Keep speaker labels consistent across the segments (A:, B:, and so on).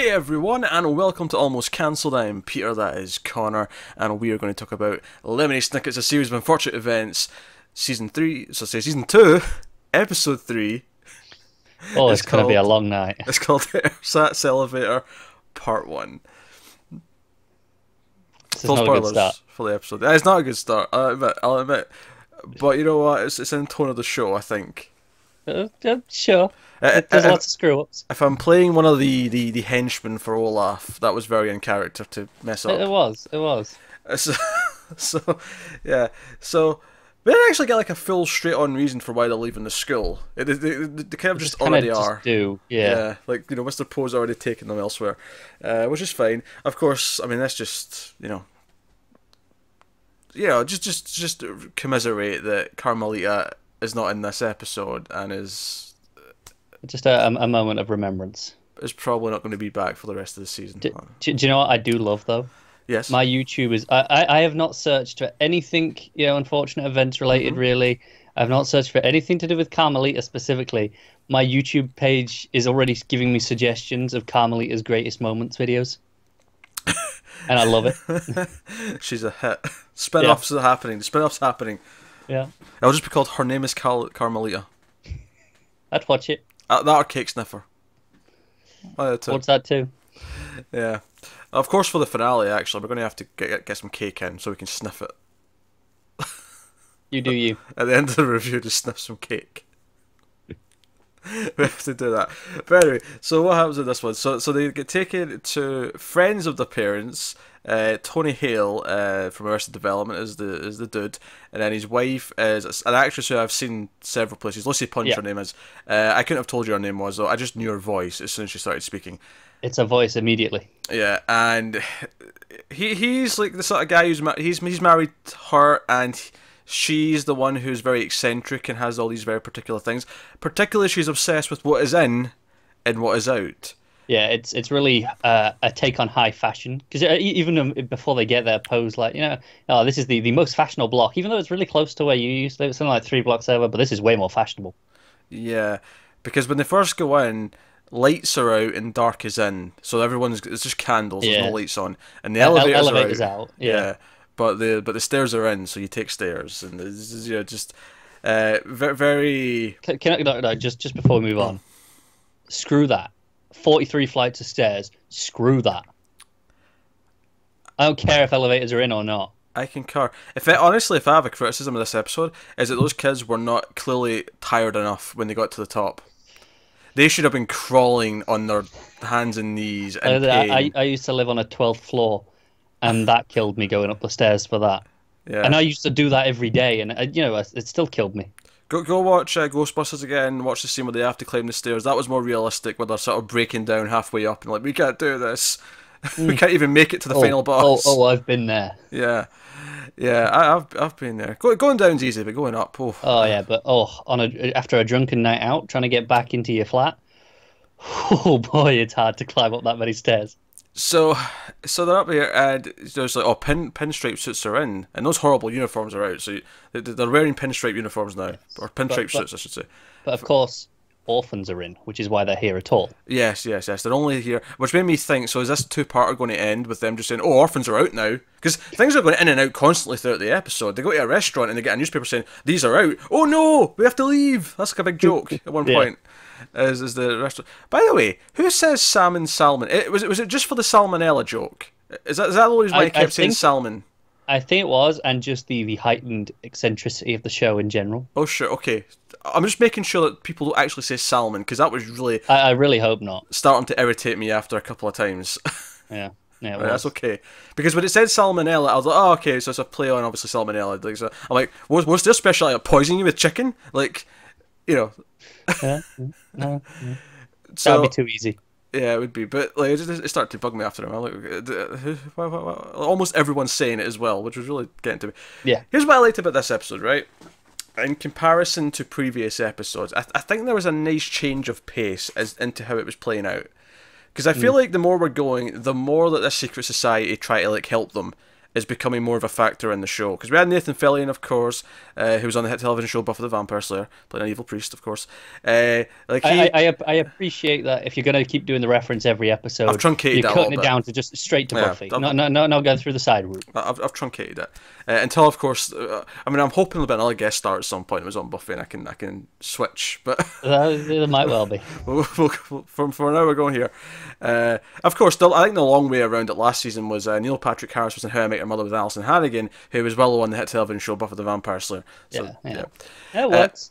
A: Hey everyone, and welcome to Almost Cancelled. I am Peter, that is Connor, and we are going to talk about Lemony Snicket's A Series of Unfortunate Events, Season 2, Episode 3.
B: Oh, it's going to be a long night.
A: It's called Ersatz Elevator, Part 1.
B: This is not a good start.
A: For the episode. It's not a good start, I'll admit. But you know what, it's in the tone of the show, I think.
B: Sure. There's lots of screw-ups.
A: If I'm playing one of the henchmen for Olaf, that was very in character to mess up.
B: It was.
A: Yeah. So, we didn't actually get like a full straight-on reason for why they're leaving the school. They kind of just already are.
B: Yeah.
A: Like, Mr. Poe's already taken them elsewhere, which is fine. Of course, I mean, that's just, just commiserate that Carmelita is not in this episode and is
B: just a moment of remembrance.
A: Is probably not going to be back for the rest of the season.
B: Do you know what I do love though?
A: Yes.
B: My YouTube is I have not searched for anything unfortunate events related really. I've not searched for anything to do with Carmelita specifically. My YouTube page is already giving me suggestions of Carmelita's greatest moments videos. And I love it.
A: She's a hit. Spin-offs are happening. The spin-off's happening.
B: Yeah.
A: It'll just be called Her Name is Carmelita.
B: I'd watch it.
A: That or Cake Sniffer.
B: What's that too?
A: Yeah. Of course, for the finale, actually, we're going to have to get some cake in so we can sniff it.
B: You do you.
A: At the end of the review, just sniff some cake. We have to do that. But anyway, so what happens in this one? So they get taken to friends of the parents. Tony Hale from Arrested Development is the dude, and then his wife is an actress who I've seen several places. Lucy Punch, her name is. I couldn't have told you her name was though. I just knew her voice as soon as she started speaking.
B: It's a voice immediately.
A: Yeah, and he's like the sort of guy who's he's married her, and she's the one who's very eccentric and has all these very particular things. Particularly, she's obsessed with what is in and what is out.
B: Yeah, it's really a take on high fashion, because even before they get their pose, like, oh, this is the most fashionable block, even though it's really close to where you used to live. It's something like 3 blocks over, but this is way more fashionable.
A: Yeah, because when they first go in, lights are out and dark is in, so it's just candles. There's no lights on, and the elevators are out. Yeah, but the stairs are in, so you take stairs, and this is just very.
B: Can I just before we move on? Screw that. 43 flights of stairs. Screw that. I don't care if elevators are in or not.
A: I concur. Honestly, if I have a criticism of this episode, is that those kids were not clearly tired enough when they got to the top. They should have been crawling on their hands and knees in pain.
B: I used to live on a 12th floor, and that killed me going up the stairs for that. Yeah. And I used to do that every day, and it still killed me.
A: Go watch Ghostbusters again. Watch the scene where they have to climb the stairs. That was more realistic, where they're sort of breaking down halfway up and like, we can't do this. We can't even make it to the final boss.
B: Oh, I've been there.
A: Yeah, I've been there. Going down's easy, but going up.
B: Oh yeah, but after a drunken night out, trying to get back into your flat. Oh boy, it's hard to climb up that many stairs.
A: So they're up here, and there's like, pinstripe suits are in, and those horrible uniforms are out. So they're wearing pinstripe uniforms now, or pinstripe suits, I should say.
B: But of course, orphans are in, which is why they're here at all.
A: Yes. They're only here, which made me think. So is this two-parter going to end with them just saying, "Oh, orphans are out now"? Because things are going in and out constantly throughout the episode. They go to a restaurant and they get a newspaper saying, "These are out." Oh no, we have to leave. That's like a big joke at one point. Is the restaurant? By the way, who says salmon? Was it just for the salmonella joke? Is that the only reason why I kept saying salmon?
B: I think it was, and just the heightened eccentricity of the show in general.
A: Oh sure, okay. I'm just making sure that people don't actually say salmon, because that was really.
B: I really hope not.
A: Starting to irritate me after a couple of times.
B: Yeah. Right,
A: that's okay, because when it said salmonella, I was like, oh okay, so it's a play on obviously salmonella. Like, so I'm like, what's their specialty? Like, poisoning you with chicken? Like,
B: Yeah. No. So, that'd be too easy.
A: Yeah, it would be, but like it started to bug me after him. I'm like, almost everyone's saying it as well, which was really getting to me.
B: Yeah.
A: Here's what I liked about this episode, right? In comparison to previous episodes, I think there was a nice change of pace into how it was playing out. Because I feel like the more we're going, the more that this secret society try to like help them, is becoming more of a factor in the show. Because we had Nathan Fillion, of course, who was on the hit television show Buffy the Vampire Slayer, playing an evil priest, of course. Like
B: I appreciate that if you're going to keep doing the reference every episode,
A: I've truncated
B: you're
A: it
B: cutting it down to just straight to Buffy. Not going through the side route.
A: I've truncated it until, of course, I mean, I'm hoping there'll be another guest star at some point. It was on Buffy, and I can switch, but
B: there might well be.
A: For now, we're going here. Of course, I think the long way around it last season was Neil Patrick Harris was in How I Met Your Mother with Alison Hannigan, who was Willow on the hit television show Buffy the Vampire Slayer. So,
B: yeah. It works.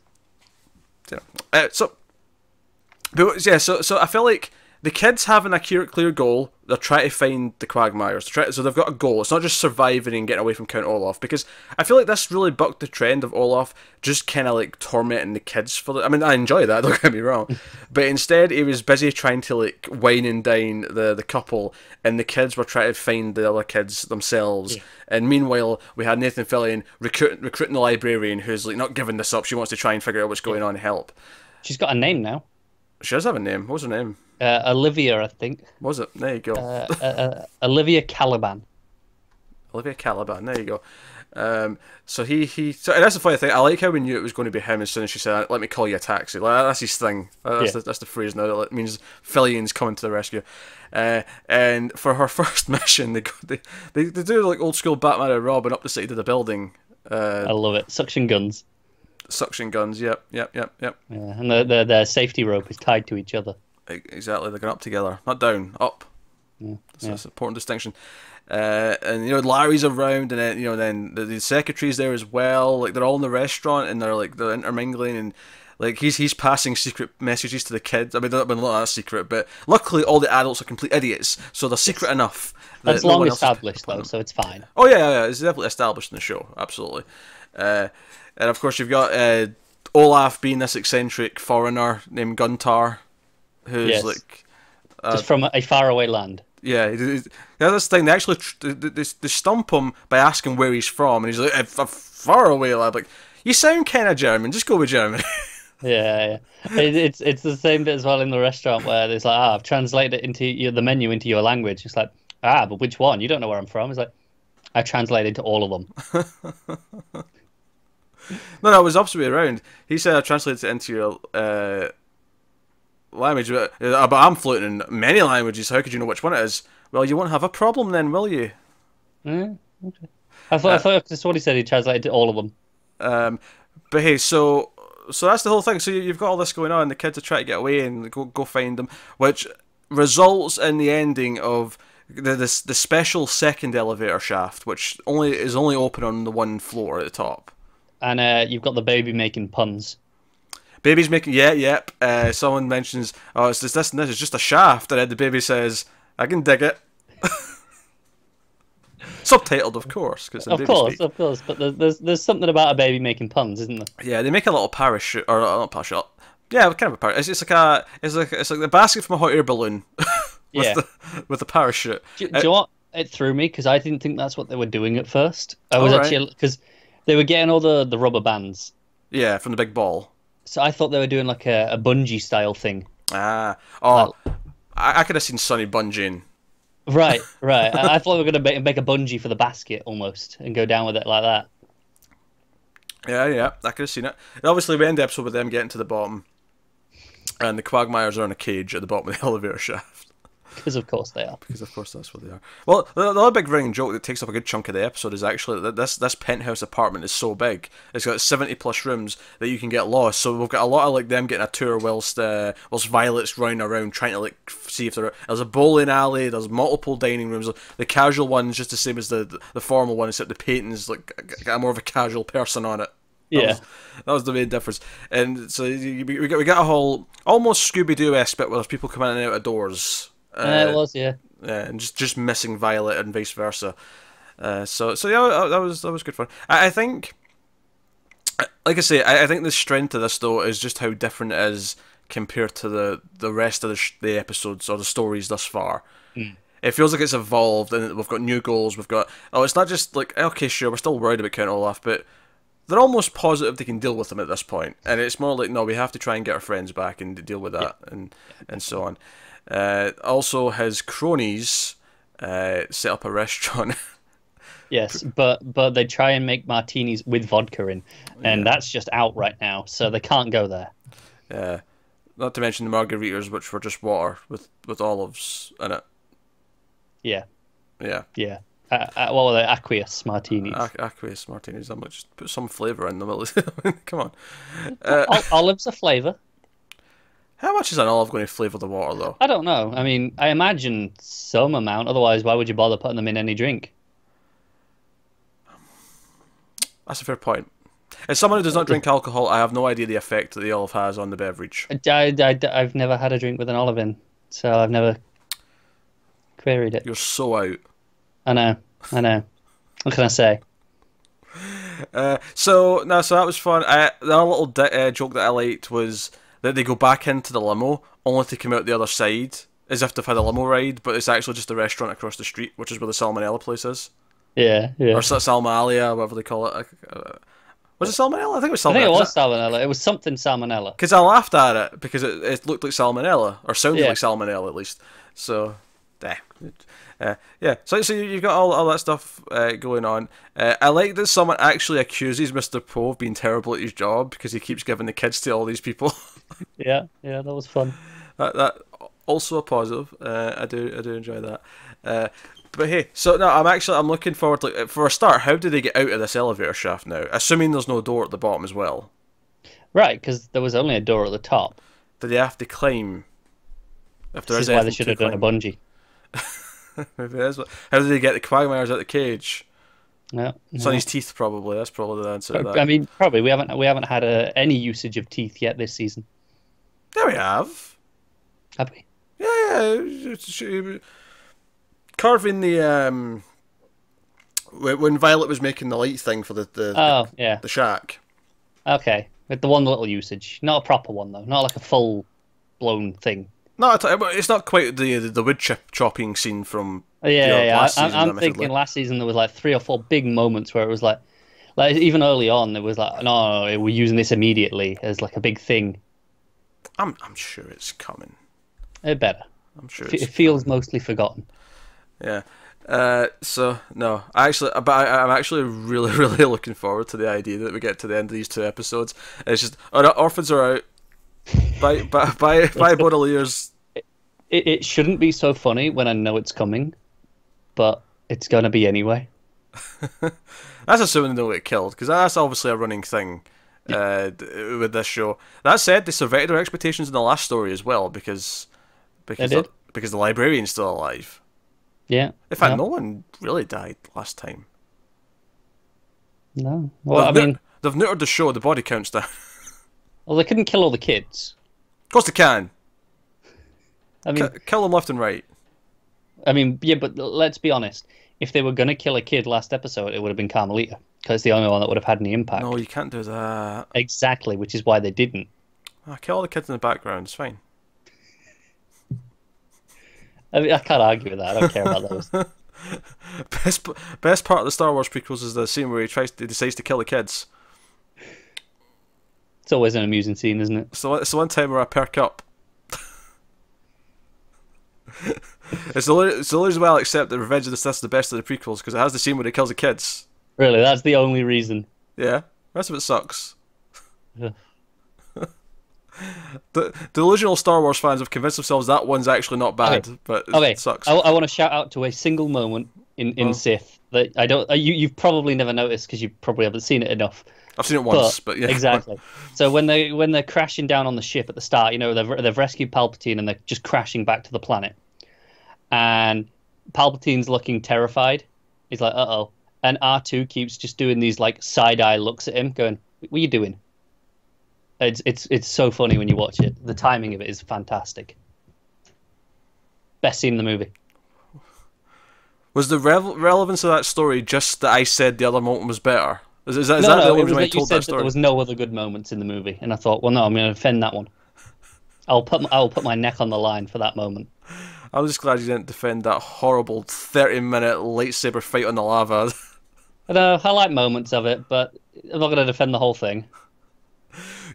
A: So I feel like the kids have an accurate, clear goal. They're trying to find the Quagmires. So they've got a goal. It's not just surviving and getting away from Count Olaf, because I feel like this really bucked the trend of Olaf just kind of like tormenting the kids I mean, I enjoy that, don't get me wrong, but instead he was busy trying to like wine and dine the couple, and the kids were trying to find the other kids themselves. Yeah. And meanwhile, we had Nathan Fillion recruiting the librarian, who's like not giving this up. She wants to try and figure out what's going on and help.
B: She's got a name now.
A: She does have a name. What was her name?
B: Olivia, I think.
A: Was it? There you go.
B: Olivia Caliban.
A: Olivia Caliban. There you go. So that's the funny thing. I like how we knew it was going to be him as soon as she said, "Let me call you a taxi." Like, that's his thing. That's the phrase now. It means Fillion's coming to the rescue. And for her first mission, they do like old school Batman and Robin up the side of the building.
B: I love it. Suction guns.
A: Suction guns. Yep.
B: Yeah, and their safety rope is tied to each other.
A: Exactly, they're going up together, not down, up. That's an important distinction. And Larry's around, and then the secretary's there as well. Like, they're all in the restaurant, and they're intermingling, and like he's passing secret messages to the kids. I mean, they're not that secret, but luckily all the adults are complete idiots, so they're secret enough.
B: That's long established though, so it's fine.
A: Oh yeah, it's definitely established in the show, absolutely. And of course you've got Olaf being this eccentric foreigner named Guntar, who's like
B: just from a faraway land.
A: Yeah, this thing, they actually they stump him by asking where he's from, and he's like, a faraway lad. Like, you sound kind of German, just go with German.
B: Yeah. It's the same bit as well in the restaurant where it's like, I've translated it into the menu into your language. It's like, but which one? You don't know where I'm from. It's like, I translated to all of them.
A: No, it was opposite way around. He said I translated it into your language, but I'm fluent in many languages. How could you know which one it is? Well, you won't have a problem then, will you?
B: Okay. I thought that's what he said. He translated to all of them.
A: But hey, so that's the whole thing. So you've got all this going on. The kids are trying to get away and go find them, which results in the ending of the special second elevator shaft, which is only open on the one floor at the top.
B: And you've got the baby making puns.
A: Baby's making, yep. Someone mentions, it's this and this, it's just a shaft, and then the baby says, I can dig it. Subtitled, of course.
B: Of course, but there's something about a baby making puns, isn't there?
A: Yeah, they make a little parachute, or not parachute. Yeah, kind of a parachute. It's like the basket from a hot air balloon with the parachute.
B: Do you know what? It threw me because I didn't think that's what they were doing at first. I was actually, because they were getting all the rubber bands.
A: Yeah, from the big ball.
B: So I thought they were doing like a bungee style thing.
A: I could have seen Sonny bungeeing.
B: Right. I thought we were going to make a bungee for the basket almost and go down with it like that.
A: Yeah, I could have seen it. And obviously, we end the episode with them getting to the bottom, and the Quagmires are in a cage at the bottom of the elevator shaft.
B: Because of course they are.
A: Because of course that's what they are. Well, the other big running joke that takes up a good chunk of the episode is actually that this penthouse apartment is so big. It's got 70 plus rooms that you can get lost. So we've got a lot of like them getting a tour whilst Violet's running around trying to like see if there's a bowling alley. There's multiple dining rooms. The casual one's just the same as the formal one, except the painting's like got more of a casual person on it. That was the main difference. And so we got a whole almost Scooby-Doo-esque bit where there's people coming in and out of doors.
B: It was, yeah.
A: Yeah, and just missing Violet and vice versa. So yeah, that was good fun. I think, like I say, I think the strength of this though is just how different it is compared to the rest of the episodes or the stories thus far. It feels like it's evolved and we've got new goals. We've got it's not just like, okay, sure, we're still worried about Count Olaf, but they're almost positive they can deal with them at this point. And it's more like, no, we have to try and get our friends back and deal with that and so on. Also, his cronies set up a restaurant
B: Yes, but they try and make martinis with vodka in, and that's just out right now, so they can't go there.
A: Yeah. Not to mention the margaritas, which were just water with olives in it.
B: Yeah,
A: Yeah.
B: yeah. What were they? Aqueous martinis.
A: Aqueous martinis. I'm like, just put some flavour in the middle. Come on.
B: Olives are flavour.
A: How much is an olive going to flavour the water, though?
B: I don't know. I mean, I imagine some amount. Otherwise, why would you bother putting them in any drink?
A: That's a fair point. As someone who does not drink alcohol, I have no idea the effect that the olive has on the beverage.
B: I've never had a drink with an olive in, so I've never queried it.
A: You're so out.
B: I know. What can I say?
A: So that was fun. The other little joke that I liked was that they go back into the limo only to come out the other side as if they've had a limo ride, but it's actually just a restaurant across the street, which is where the salmonella place is.
B: Yeah.
A: Or Salmalia, whatever they call it. Was it salmonella? I think it was salmonella.
B: I think it was salmonella. It was something salmonella.
A: Because I laughed at it because it looked like salmonella, or sounded like salmonella at least. So, yeah. So you've got all that stuff going on. I like that someone actually accuses Mr. Poe of being terrible at his job because he keeps giving the kids to all these people.
B: yeah, that was fun.
A: That also a positive. I do enjoy that. But hey, so now I'm looking forward to, for a start, how do they get out of this elevator shaft now? Assuming there's no door at the bottom as well.
B: Right, because there was only a door at the top.
A: Do they have to climb? If there
B: this is why they should have done a bungee.
A: Maybe it is. How do they get the quagmires out of the cage?
B: No.
A: Sonny's teeth, probably. That's probably the answer to that.
B: I mean, probably. We haven't had any usage of teeth yet this season.
A: Yeah, we have.
B: Have we?
A: Yeah. Carving the when Violet was making the light thing for the shack.
B: Okay, with the one little usage, not a proper one though, not like a full blown thing.
A: No, it's not quite the wood chopping scene from
B: last season. I'm thinking last season there was like 3 or 4 big moments where it was like even early on it was like no, we're using this immediately as like a big thing.
A: I'm sure it's coming.
B: It better.
A: I'm sure
B: it feels mostly forgotten.
A: Yeah. So no, I'm actually really, really looking forward to the idea that we get to the end of these 2 episodes. It's just orphans are out. Bye, Baudelaires.
B: It shouldn't be so funny when I know it's coming, but it's gonna be anyway.
A: That's assuming they don't get killed, because that's obviously a running thing with this show. That said, they subverted our expectations in the last story as well, because the librarian's still alive.
B: Yeah.
A: In fact, no one really died last time.
B: No. Well, they've
A: neutered the show. The body count's down.
B: Well, they couldn't kill all the kids.
A: Of course they can.
B: I mean,
A: kill them left and right.
B: I mean, yeah, but let's be honest. If they were going to kill a kid last episode, it would have been Carmelita, because it's the only one that would have had any impact.
A: No, you can't do that.
B: Exactly, which is why they didn't.
A: Kill all the kids in the background. It's fine.
B: I mean, I can't argue with that. I don't care about those.
A: Best part of the Star Wars prequels is the scene where he decides to kill the kids.
B: It's always an amusing scene, isn't it?
A: So it's the one time where I perk up. It's the only reason why I'll accept that Revenge of the Sith is the best of the prequels, because it has the scene where he kills the kids.
B: Really, that's the only reason.
A: Yeah, the rest of it sucks. The delusional Star Wars fans have convinced themselves that one's actually not bad, but it sucks.
B: I want to shout out to a single moment in Sith that I don't. You've probably never noticed because you probably haven't seen it enough.
A: I've seen it once, but yeah.
B: Exactly. So when they're crashing down on the ship at the start, they've rescued Palpatine and they're just crashing back to the planet, and Palpatine's looking terrified. He's like, "Uh-oh," and R2 keeps just doing these like side eye looks at him, going, "What are you doing?" It's so funny when you watch it. The timing of it is fantastic. Best scene in the movie.
A: Was the relevance of that story just that I said the other moment was better? Is that
B: the
A: only reason I told that story?
B: There was no other good moments in the movie, and I thought, well, no, I'm going to defend that one. I'll put my neck on the line for that moment.
A: I'm just glad you didn't defend that horrible 30-minute lightsaber fight on the lava.
B: I like moments of it, but I'm not going to defend the whole thing.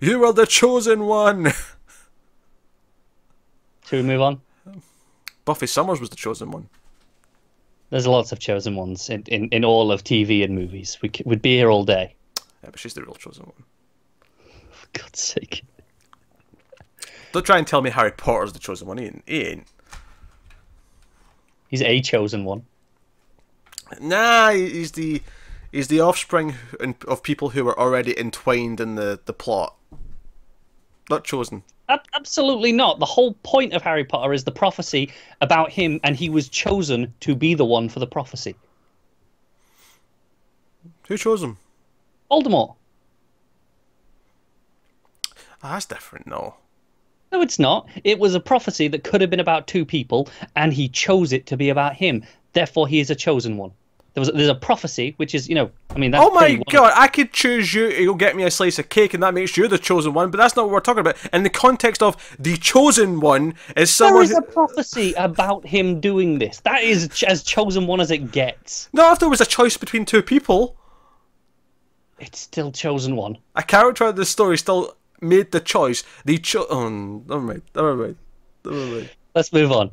A: You are the chosen one!
B: Should we move on?
A: Buffy Summers was the chosen one.
B: There's lots of chosen ones in all of TV and movies. We'd be here all day.
A: Yeah, but she's the real chosen one.
B: For God's sake.
A: Don't try and tell me Harry Potter's the chosen one. He ain't.
B: He's a chosen one.
A: Nah, he's the offspring of people who were already entwined in the plot. Not chosen.
B: Absolutely not. The whole point of Harry Potter is the prophecy about him, and he was chosen to be the one for the prophecy.
A: Who chose him?
B: Voldemort.
A: Oh, that's different, no.
B: No, it's not. It was a prophecy that could have been about two people, and he chose it to be about him. Therefore, he is a chosen one. There's a prophecy, which is, that's
A: oh my God, I could choose you, you'll get me a slice of cake, and that makes you the chosen one, but that's not what we're talking about. In the context of the chosen one is someone
B: There is a prophecy about him doing this. That is as chosen one as it gets.
A: No, if there was a choice between two people...
B: It's still chosen one.
A: A character of the story still made the choice. Oh, never mind.
B: Let's move on.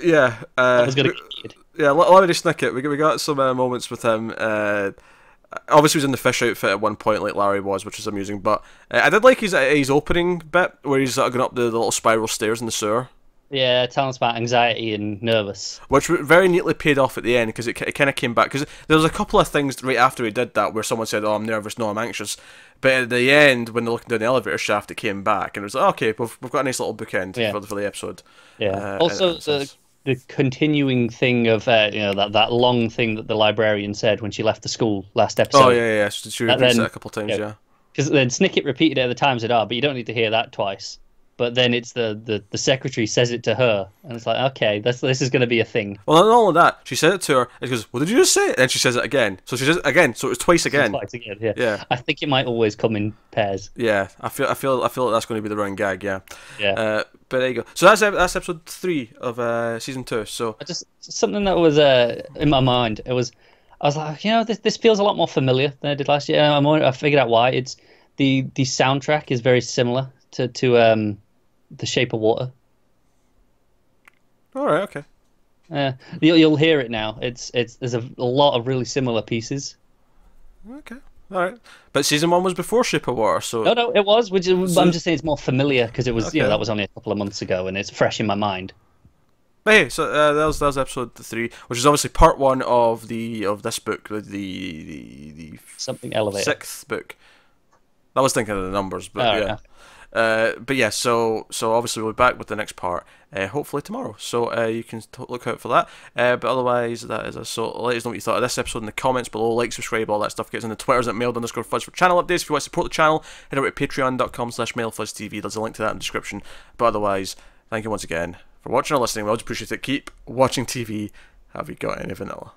A: Yeah.
B: That was going to get
A: yeah, Lemony Snicket. We got some moments with him. Obviously, he was in the fish outfit at one point, like Larry was, which was amusing. But I did like his opening bit where he's going up the little spiral stairs in the sewer.
B: Yeah, telling us about anxiety and nervous.
A: Which very neatly paid off at the end, because it kind of came back. Because there was a couple of things right after he did that where someone said, "Oh, I'm nervous. No, I'm anxious." But at the end, when they're looking down the elevator shaft, it came back, and it was like, "Okay, we've got a nice little bookend for the episode."
B: Yeah. Also, the continuing thing of that long thing that the librarian said when she left the school last episode.
A: Oh yeah. She repeats it a couple of times, yeah.
B: Because then Snicket repeated it at the time, said, "Oh, but you don't need to hear that twice." But then it's the secretary says it to her, and it's like, okay, this is going to be a thing.
A: Well, not all of that. She said it to her, and she goes, "What did you just say?" And then she says it again. So she says it again. So it was twice again.
B: Twice again, yeah. I think it might always come in pairs.
A: Yeah, I feel like that's going to be the running gag. Yeah.
B: Yeah.
A: But there you go. So that's episode 3 of season 2. So
B: just something that was in my mind. I was like, this feels a lot more familiar than I did last year. I figured out why. It's the soundtrack is very similar to The Shape of Water.
A: All right, okay.
B: You'll hear it now. There's a lot of really similar pieces.
A: Okay, all right. But season 1 was before Shape of Water, so
B: no, it was. I'm just saying it's more familiar because it was that was only a couple of months ago, and it's fresh in my mind.
A: But hey, so that was episode 3, which is obviously part 1 of this book, the
B: something elevator
A: 6th book. I was thinking of the numbers, but yeah. But yeah, so obviously we'll be back with the next part, hopefully tomorrow. So you can look out for that. But otherwise, that is so. Let us know what you thought of this episode in the comments below. Like, subscribe, all that stuff gets in the Twitters at mailed_fuzz for channel updates. If you want to support the channel, head over to patreon.com/mailfuzztv. There's a link to that in the description. But otherwise, thank you once again for watching or listening. We always appreciate it. Keep watching TV. Have you got any vanilla?